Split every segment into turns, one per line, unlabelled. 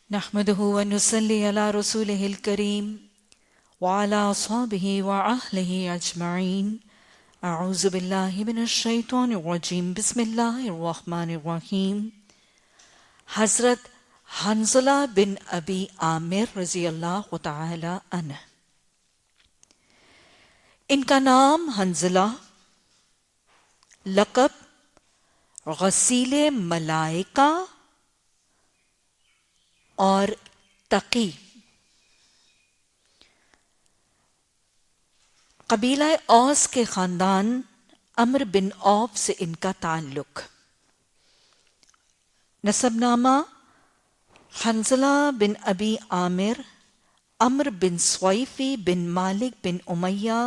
نحمده ونصلي على رسوله الكريم وعلى أصحابه وأهله أجمعين. أعوذ بالله من الشيطان الرجيم. بسم الله الرحمن الرحيم. حضرت حنظلہ بن ابی عامر رضی اللہ تعالی عنہ، ان کا نام حنظلہ، لقب غسیل ملائکہ اور تقی، قبیلہ اوس کے خاندان عمرو بن عوف سے ان کا تعلق۔ نسب نامہ حنظلہ بن ابی عامر، عمرو بن سویفی بن مالک بن امیہ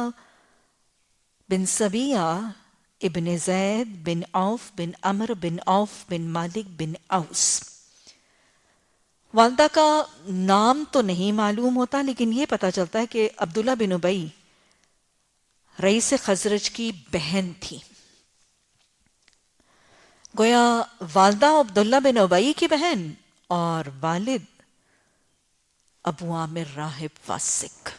بن سبیہ ابن زید بن عوف بن عمرو بن عوف بن مالک بن اوس۔ والدہ کا نام تو نہیں معلوم ہوتا، لیکن یہ پتہ چلتا ہے کہ عبداللہ بن ابی رئیس خزرج کی بہن تھی۔ گویا والدہ عبداللہ بن ابی کی بہن اور والد ابو عامر راہب فاسق۔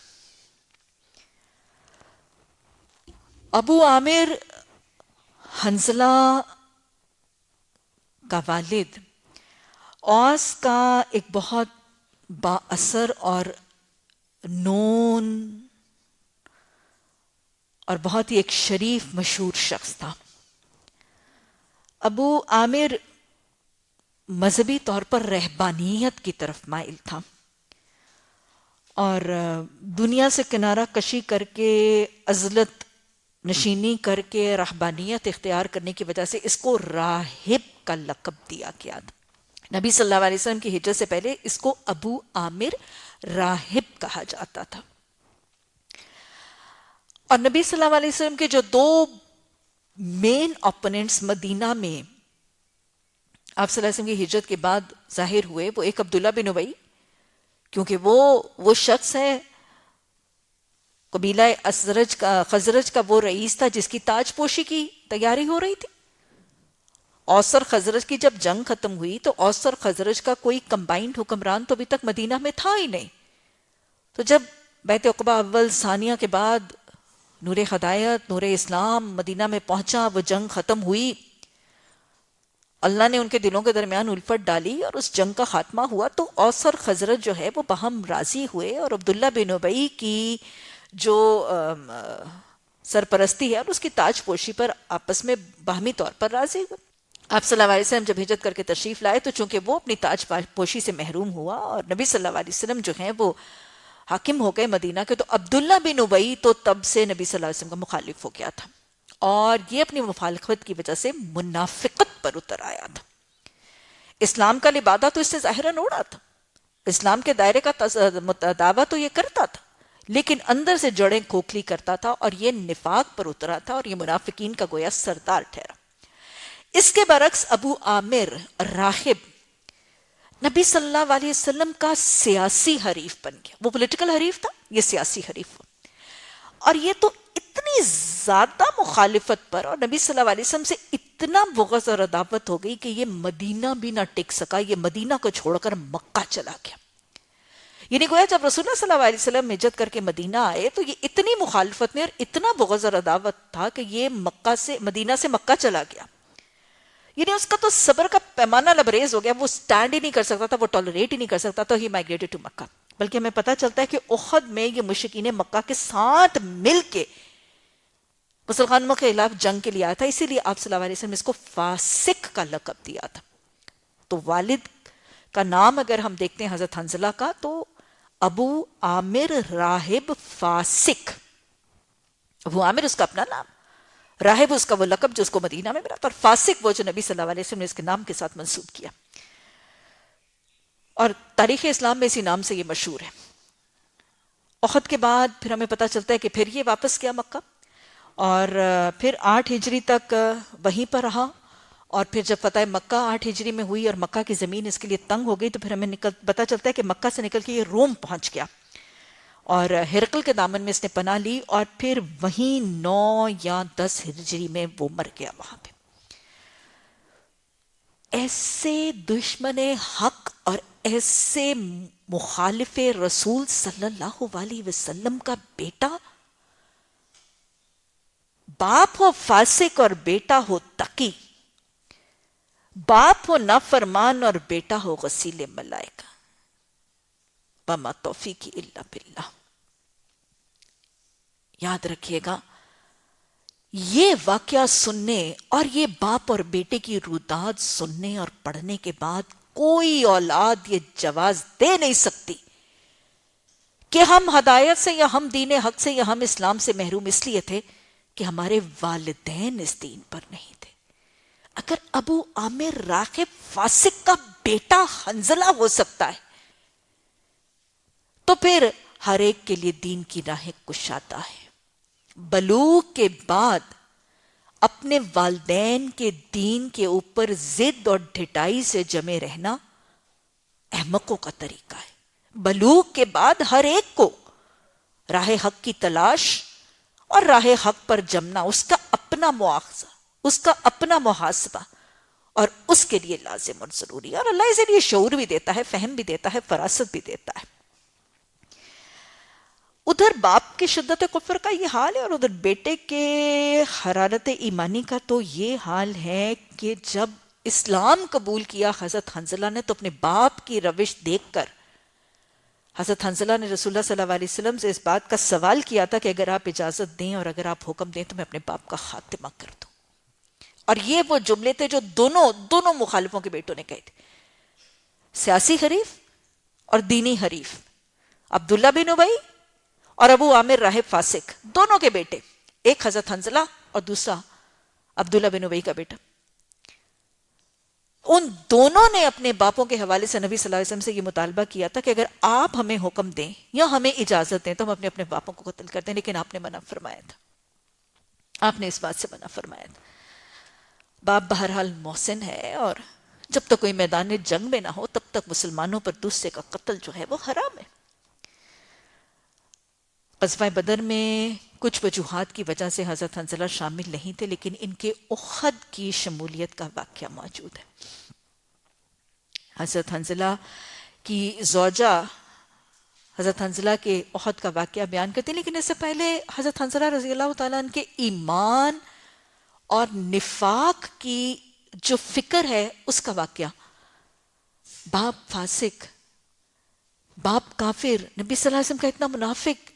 ابو عامر حنظلہ کا والد اوس کا ایک بہت با اثر اور نون اور بہت ہی ایک شریف مشہور شخص تھا۔ ابو عامر مذہبی طور پر رہبانیت کی طرف مائل تھا اور دنیا سے کنارہ کشی کر کے، عزلت نشینی کر کے رہبانیت اختیار کرنے کی وجہ سے اس کو راہب کا لقب دیا گیا تھا۔ نبی صلی اللہ علیہ وسلم کی ہجرت سے پہلے اس کو ابو عامر راہب کہا جاتا تھا۔ اور نبی صلی اللہ علیہ وسلم کے جو دو مین اوپوننٹس مدینہ میں آپ صلی اللہ علیہ وسلم کی ہجرت کے بعد ظاہر ہوئے، وہ ایک عبداللہ بن ابی، کیونکہ وہ شخص ہے، قبیلہ خزرج کا وہ رئیس تھا جس کی تاج پوشی کی تیاری ہو رہی تھی۔ اوس اور خزرج کی جب جنگ ختم ہوئی تو اوس اور خزرج کا کوئی کمبائنڈ حکمران تو ابھی تک مدینہ میں تھا ہی نہیں۔ تو جب بیعت عقبہ اول ثانیہ کے بعد نور ہدایت، نور اسلام مدینہ میں پہنچا، وہ جنگ ختم ہوئی، اللہ نے ان کے دلوں کے درمیان الفت ڈالی اور اس جنگ کا خاتمہ ہوا، تو اوس اور خزرج جو ہے وہ باہم راضی ہوئے اور عبداللہ بن ابی کی جو سرپرستی ہے اور اس کی تاج پوشی پر آپس میں باہمی طور پر راضی ہوئے۔ آپ صلی اللہ علیہ وسلم جب ہجرت کر کے تشریف لائے تو چونکہ وہ اپنی تاج پوشی سے محروم ہوا اور نبی صلی اللہ علیہ وسلم جو ہیں وہ حاکم ہو گئے مدینہ کے، تو عبداللہ بن ابی تو تب سے نبی صلی اللہ علیہ وسلم کا مخالف ہو گیا تھا اور یہ اپنی مخالفت کی وجہ سے منافقت پر اتر آیا تھا۔ اسلام کا لبادہ تو اس سے ظاہراً اڑا تھا، اسلام کے دائرے کا دعویٰ تو یہ کرتا تھا، لیکن اندر سے جڑیں کھوکھلی کرتا تھا اور یہ نفاق پر اترا تھا اور یہ منافقین کا گویا سردار ٹھہرا۔ اس کے برعکس ابو عامر راہب نبی صلی اللہ علیہ وسلم کا سیاسی حریف بن گیا۔ وہ پولیٹیکل حریف تھا، یہ سیاسی حریف ہوا، اور یہ تو اتنی زیادہ مخالفت پر اور نبی صلی اللہ علیہ وسلم سے اتنا بغض اور عداوت ہو گئی کہ یہ مدینہ بھی نہ ٹک سکا، یہ مدینہ کو چھوڑ کر مکہ چلا گیا۔ یعنی گویا جب رسول اللہ صلی اللہ علیہ وسلم ہجرت کر کے مدینہ آئے تو یہ اتنی مخالفت میں اور اتنا بغض اور عداوت تھا کہ یہ مدینہ سے مکہ چلا گیا۔ یعنی اس کا تو صبر کا پیمانہ لبریز ہو گیا، وہ سٹینڈ ہی نہیں کر سکتا تھا، وہ ٹالریٹ ہی نہیں کر سکتا تھا، ہی مائگریٹڈ ٹو مکہ۔ بلکہ ہمیں پتہ چلتا ہے کہ احد میں یہ مشرکین مکہ کے ساتھ مل کے مسلمانوں کے خلاف جنگ کے لیے آیا تھا، اسی لیے آپ صلی اللہ علیہ وسلم نے اس کو فاسق کا لقب دیا تھا۔ تو والد کا نام اگر ہم دیکھتے ہیں حضرت حنظلہ کا، تو ابو عامر راہب فاسق، ابو عامر اس کا اپنا نام، راہب اس کا وہ لقب جو اس کو مدینہ میں ملا تھا، اور فاسق وہ جو نبی صلی اللہ علیہ وسلم نے اس کے نام کے ساتھ منسوب کیا، اور تاریخ اسلام میں اسی نام سے یہ مشہور ہے۔ احد کے بعد پھر ہمیں پتہ چلتا ہے کہ پھر یہ واپس گیا مکہ، اور پھر 8 ہجری تک وہیں پر رہا، اور پھر جب فتح مکہ 8 ہجری میں ہوئی اور مکہ کی زمین اس کے لیے تنگ ہو گئی تو پھر ہمیں پتہ چلتا ہے کہ مکہ سے نکل کے یہ روم پہنچ گیا اور ہرقل کے دامن میں اس نے پناہ لی، اور پھر وہیں 9 یا 10 ہجری میں وہ مر گیا وہاں پہ۔ ایسے دشمن حق اور ایسے مخالف رسول صلی اللہ علیہ وسلم کا بیٹا، باپ ہو فاسق اور بیٹا ہو تقی، باپ ہو نافرمان اور بیٹا ہو غسیل ملائکہ، وما توفیقی الا باللہ۔ یاد رکھیے گا، یہ واقعہ سننے اور یہ باپ اور بیٹے کی روداد سننے اور پڑھنے کے بعد کوئی اولاد یہ جواز دے نہیں سکتی کہ ہم ہدایت سے یا ہم دین حق سے یا ہم اسلام سے محروم اس لیے تھے کہ ہمارے والدین اس دین پر نہیں تھے۔ اگر ابو عامر راغب فاسق کا بیٹا حنظلہ ہو سکتا ہے تو پھر ہر ایک کے لیے دین کی راہ کشادہ ہے۔ بلوغ کے بعد اپنے والدین کے دین کے اوپر ضد اور ڈھٹائی سے جمے رہنا احمقوں کا طریقہ ہے۔ بلوغ کے بعد ہر ایک کو راہ حق کی تلاش اور راہ حق پر جمنا اس کا اپنا مواخذہ، اس کا اپنا محاسبہ اور اس کے لیے لازم اور ضروری ہے، اور اللہ اسے لیے شعور بھی دیتا ہے، فہم بھی دیتا ہے، فراست بھی دیتا ہے۔ ادھر باپ کی شدت کفر کا یہ حال ہے اور ادھر بیٹے کے حرارت ایمانی کا تو یہ حال ہے کہ جب اسلام قبول کیا حضرت حنظلہ نے تو اپنے باپ کی روش دیکھ کر حضرت حنظلہ نے رسول اللہ صلی اللہ علیہ وسلم سے اس بات کا سوال کیا تھا کہ اگر آپ اجازت دیں اور اگر آپ حکم دیں تو میں اپنے باپ کا خاتمہ کر دوں۔ اور یہ وہ جملے تھے جو دونوں مخالفوں کے بیٹوں نے کہے تھے، سیاسی حریف اور دینی حریف، عبداللہ بن ابی اور ابو عامر راہب فاسق، دونوں کے بیٹے، ایک حضرت حنظلہ اور دوسرا عبداللہ بن ابی کا بیٹا۔ ان دونوں نے اپنے باپوں کے حوالے سے نبی صلی اللہ علیہ وسلم سے یہ مطالبہ کیا تھا کہ اگر آپ ہمیں حکم دیں یا ہمیں اجازت دیں تو ہم اپنے باپوں کو قتل کر دیں، لیکن آپ نے منع فرمایا تھا، آپ نے اس بات سے منع فرمایا تھا۔ باپ بہرحال محسن ہے، اور جب تک کوئی میدان جنگ میں نہ ہو تب تک مسلمانوں پر دوسرے کا قتل جو ہے وہ حرام ہے۔ غزوہ بدر میں کچھ وجوہات کی وجہ سے حضرت حنظلہ شامل نہیں تھے، لیکن ان کے احد کی شمولیت کا واقعہ موجود ہے۔ حضرت حنظلہ کی زوجہ حضرت حنظلہ کے احد کا واقعہ بیان کرتے ہیں، لیکن اس سے پہلے حضرت حنظلہ رضی اللہ تعالیٰ عنہ کے ایمان اور نفاق کی جو فکر ہے اس کا واقعہ۔ باپ فاسق، باپ کافر، نبی صلی اللہ علیہ وسلم کا اتنا منافق،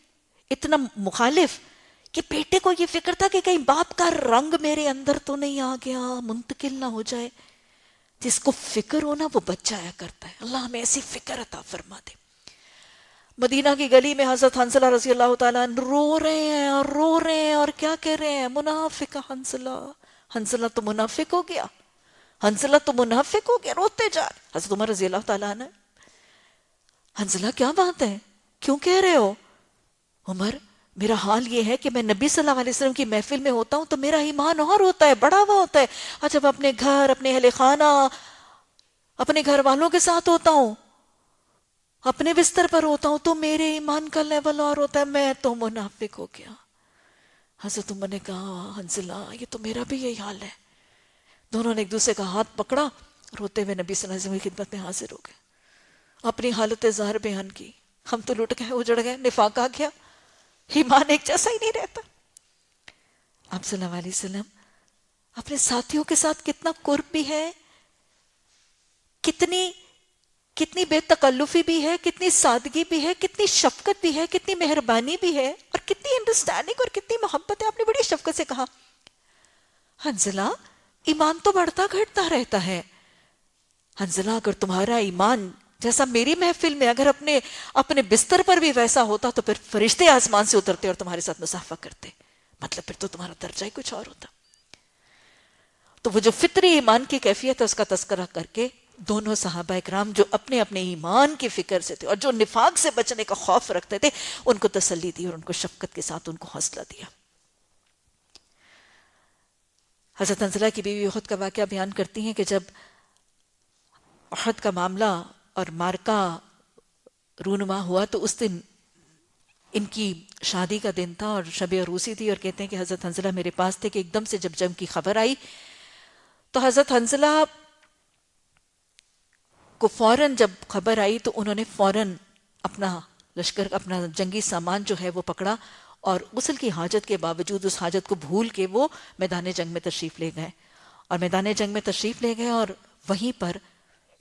اتنا مخالف کہ بیٹے کو یہ فکر تھا کہ کہیں باپ کا رنگ میرے اندر تو نہیں آ گیا، منتقل نہ ہو جائے۔ جس کو فکر ہونا وہ بچ جایا کرتا ہے۔ اللہ ہمیں ایسی فکر عطا فرما دے۔ مدینہ کی گلی میں حضرت حنظلہ رضی اللہ تعالیٰ عنہ رو رہے ہیں اور کیا کہہ رہے ہیں؟ منافق حنظلہ، حنظلہ تو منافق ہو گیا، حنظلہ تو منافق ہو گیا، روتے جا رہے۔ حضرت عمر رضی اللہ تعالیٰ عنہ، حنظلہ کیا بات ہے، کیوں کہہ رہے ہو؟ عمر، میرا حال یہ ہے کہ میں نبی صلی اللہ علیہ وسلم کی محفل میں ہوتا ہوں تو میرا ایمان اور ہوتا ہے، بڑا ہوا ہوتا ہے، اور جب اپنے گھر، اپنے اہل خانہ، اپنے گھر والوں کے ساتھ ہوتا ہوں، اپنے بستر پر ہوتا ہوں تو میرے ایمان کا لیول اور ہوتا ہے، میں تو منافق ہو گیا۔ حضرت عمر نے کہا حنظلہ یہ تو میرا بھی یہی حال ہے۔ دونوں نے ایک دوسرے کا ہاتھ پکڑا، روتے ہوئے نبی صلی اللہ علیہ وسلم کی خدمت میں حاضر ہو گئے، اپنی حالت ظاہر بیان کی۔ ہم تو لٹ گئے، اجڑ گئے، نفاق آ گیا، ایمان ایک جیسا ہی نہیں رہتا۔ آپ صلی اللہ علیہ وسلم اپنے ساتھیوں کے ساتھ کتنا قرب بھی ہے، کتنی بے تکلفی بھی ہے، کتنی سادگی بھی ہے، کتنی شفقت بھی ہے، کتنی مہربانی بھی ہے، اور کتنی انڈرسٹینڈنگ اور کتنی محبت ہے۔ آپ نے بڑی شفقت سے کہا حنظلہ ایمان تو بڑھتا گھٹتا رہتا ہے، حنظلہ اگر تمہارا ایمان جیسا میری محفل میں اگر اپنے بستر پر بھی ویسا ہوتا تو پھر فرشتے آسمان سے اترتے اور تمہارے ساتھ مصافحہ کرتے، مطلب پھر تو تمہارا درجہ ہی کچھ اور ہوتا۔ تو وہ جو فطری ایمان کی کیفیت ہے اس کا تذکرہ کر کے دونوں صحابہ اکرام جو اپنے اپنے ایمان کی فکر سے تھے اور جو نفاق سے بچنے کا خوف رکھتے تھے، ان کو تسلی دی اور ان کو شفقت کے ساتھ ان کو حوصلہ دیا۔ حضرت حنظلہ کی بیوی احد کا واقعہ بیان کرتی ہیں کہ جب احد کا معاملہ اور مارکا رونما ہوا تو اس دن ان کی شادی کا دن تھا اور شب عروسی تھی، اور کہتے ہیں کہ حضرت حنظلہ میرے پاس تھے کہ ایک دم سے جب جنگ کی خبر آئی تو حضرت حنظلہ کو فوراً جب خبر آئی تو انہوں نے فوراً اپنا لشکر، اپنا جنگی سامان جو ہے وہ پکڑا، اور غسل کی حاجت کے باوجود اس حاجت کو بھول کے وہ میدان جنگ میں تشریف لے گئے، اور میدان جنگ میں تشریف لے گئے اور وہیں پر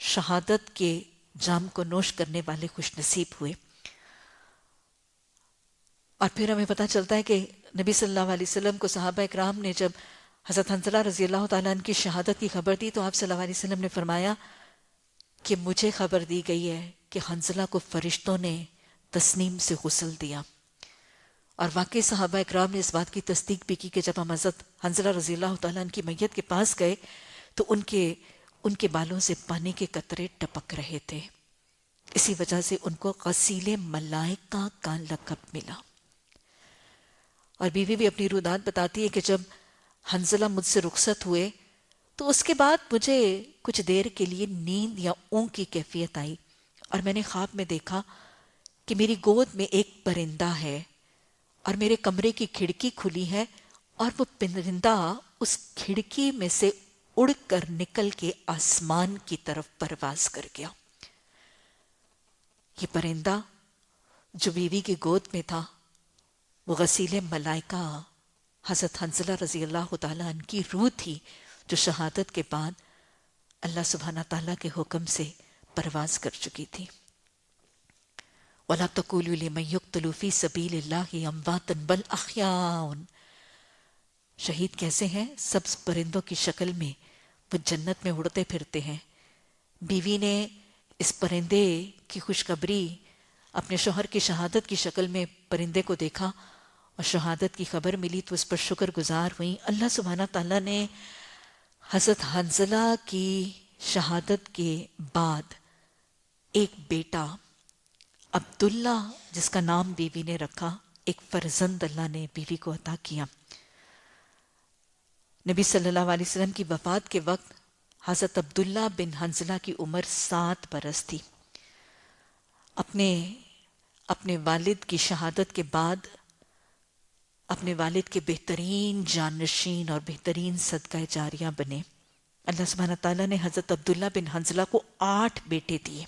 شہادت کے جام کو نوش کرنے والے خوش نصیب ہوئے۔ اور پھر ہمیں پتہ چلتا ہے کہ نبی صلی اللہ علیہ وسلم کو صحابہ اکرام نے جب حضرت حنظلہ رضی اللہ تعالیٰ عنہ کی شہادت کی خبر دی تو آپ صلی اللہ علیہ وسلم نے فرمایا کہ مجھے خبر دی گئی ہے کہ حنظلہ کو فرشتوں نے تسنیم سے غسل دیا۔ اور واقعی صحابہ اکرام نے اس بات کی تصدیق بھی کی کہ جب ہم حضرت حنظلہ رضی اللہ تعالیٰ عنہ کی میت کے پاس گئے تو ان کے بالوں سے پانی کے قطرے ٹپک رہے تھے، اسی وجہ سے ان کو غسیل ملائکہ کا لقب ملا۔ اور بیوی بھی اپنی رودات بتاتی ہے کہ جب حنظلہ مجھ سے رخصت ہوئے تو اس کے بعد مجھے کچھ دیر کے لیے نیند یا اونگ کی کیفیت آئی، اور میں نے خواب میں دیکھا کہ میری گود میں ایک پرندہ ہے اور میرے کمرے کی کھڑکی کھلی ہے، اور وہ پرندہ اس کھڑکی میں سے اڑ کر نکل کے آسمان کی طرف پرواز کر گیا۔ یہ پرندہ جو بیوی کی گود میں تھا وہ غسیل ملائکہ حضرت حنظلہ رضی اللہ تعالیٰ عنہ کی روح تھی، جو شہادت کے بعد اللہ سبحانہ تعالیٰ کے حکم سے پرواز کر چکی تھی۔ وَلَا تَقُولُوا لِمَن يُقْتَلُ فِي سَبِيلِ اللَّهِ أَمْوَاتٌ بَلْ أَحْيَاءٌ۔ شہید کیسے ہیں؟ سبز پرندوں کی شکل میں وہ جنت میں اڑتے پھرتے ہیں۔ بیوی نے اس پرندے کی خوشخبری اپنے شوہر کی شہادت کی شکل میں پرندے کو دیکھا اور شہادت کی خبر ملی تو اس پر شکر گزار ہوئی۔ اللہ سبحانہ تعالیٰ نے حضرت حنظلہ کی شہادت کے بعد ایک بیٹا عبداللہ، جس کا نام بیوی نے رکھا، ایک فرزند اللہ نے بیوی کو عطا کیا۔ نبی صلی اللہ علیہ وسلم کی وفات کے وقت حضرت عبداللہ بن حنظلہ کی عمر 7 برس تھی۔ اپنے والد کی شہادت کے بعد اپنے والد کے بہترین جانشین اور بہترین صدقہ جاریہ بنے۔ اللہ سبحانہ تعالیٰ نے حضرت عبداللہ بن حنظلہ کو 8 بیٹے دیے،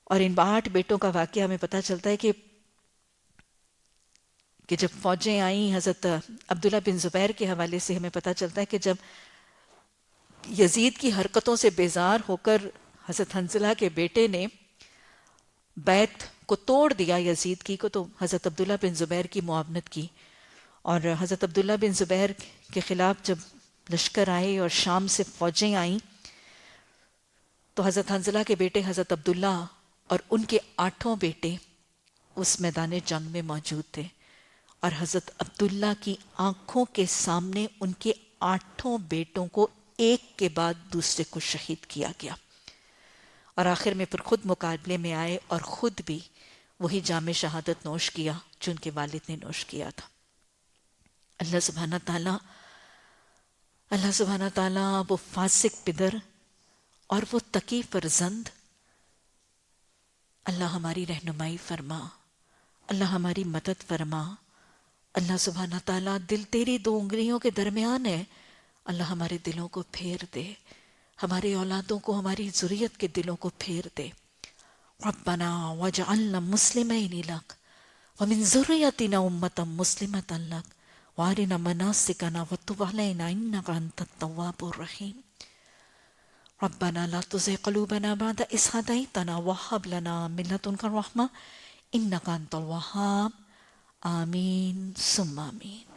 اور ان 8 بیٹوں کا واقعہ ہمیں پتہ چلتا ہے کہ جب فوجیں آئیں، حضرت عبداللہ بن زبیر کے حوالے سے ہمیں پتہ چلتا ہے کہ جب یزید کی حرکتوں سے بیزار ہو کر حضرت حنظلہ کے بیٹے نے بیعت کو توڑ دیا یزید کی کو، تو حضرت عبداللہ بن زبیر کی معاونت کی، اور حضرت عبداللہ بن زبیر کے خلاف جب لشکر آئے اور شام سے فوجیں آئیں تو حضرت حنظلہ کے بیٹے حضرت عبداللہ اور ان کے 8 بیٹے اس میدان جنگ میں موجود تھے، اور حضرت عبداللہ کی آنکھوں کے سامنے ان کے 8 بیٹوں کو ایک کے بعد دوسرے کو شہید کیا گیا، اور آخر میں پھر خود مقابلے میں آئے اور خود بھی وہی جام شہادت نوش کیا جو ان کے والد نے نوش کیا تھا۔ اللہ سبحانہ تعالیٰ وہ فاسق پدر اور وہ تقی فرزند، اللہ ہماری رہنمائی فرما، اللہ ہماری مدد فرما۔ اللہ سبحانہ تعالیٰ دل تیری 2 انگلیوں کے درمیان ہے، اللہ ہمارے دلوں کو پھیر دے، ہماری اولادوں کو، ہماری ذریت کے دلوں کو پھیر دے۔ ربنا واجعلنا مسلمین لک ومن ذریتنا امة مسلمة لک وارنا مناسکنا وتب علینا انک انت التواب الرحیم۔ ربنا لا تزغ قلوبنا بعد إذ هديتنا وهب لنا من لدنك رحمة إنك أنت الوهاب۔ آمین ثم آمین۔